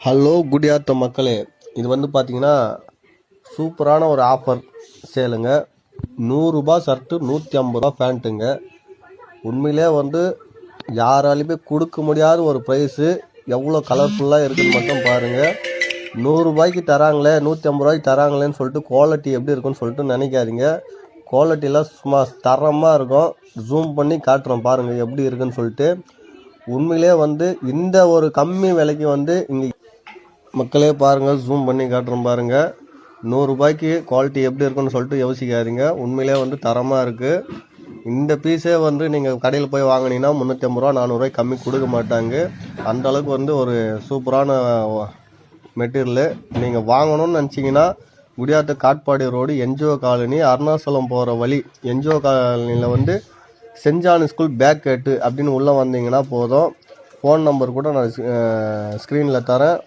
Hello குடியாத்த மக்களே, இது வந்து பார்த்தீங்கன்னா சூப்பரான ஒரு ஆஃபர் சேலுங்க. 100 ரூபாய் ஷர்ட்டு, 150 ரூபா பேண்ட்டுங்க. உண்மையிலே வந்து யாராலையுமே கொடுக்க முடியாத ஒரு ப்ரைஸு. எவ்வளோ கலர்ஃபுல்லாக இருக்குன்னு மட்டும் பாருங்கள். 100 ரூபாய்க்கு தராங்களே, 150 ரூபாய்க்கு தராங்களேன்னு சொல்லிட்டு குவாலிட்டி எப்படி இருக்குன்னு சொல்லிட்டு நினைக்காதீங்க. குவாலிட்டிலாம் சும்மா தரமாக இருக்கும். ஜூம் பண்ணி காட்டுறோம் பாருங்கள் எப்படி இருக்குன்னு சொல்லிட்டு. உண்மையிலே வந்து இந்த ஒரு கம்மி விலைக்கு வந்து இங்கே மக்களே பாருங்கள், ஜூம் பண்ணி காட்டுறோம் பாருங்கள். 100 ரூபாய்க்கு குவாலிட்டி எப்படி இருக்குன்னு சொல்லிட்டு யோசிக்காதீங்க. உண்மையிலே வந்து தரமாக இருக்குது. இந்த பீஸே வந்து நீங்கள் கடையில் போய் வாங்கினீங்கன்னா 350 ரூபா 400 ரூபாய்க்கு கம்மி கொடுக்க மாட்டாங்க. அந்த அளவுக்கு வந்து ஒரு சூப்பரான மெட்டீரியலு. நீங்கள் வாங்கணும்னு நினச்சிங்கன்னா குடியாத்த Katpadi road NGO colony Arunachalam போகிற வழி என்ஜிஓ காலனியில் வந்து செஞ்சானி ஸ்கூல் பேக் கேட்டு அப்படின்னு உள்ளே வந்தீங்கன்னா போதும். ஃபோன் நம்பர் கூட நான் ஸ்க்ரீனில் தரேன்.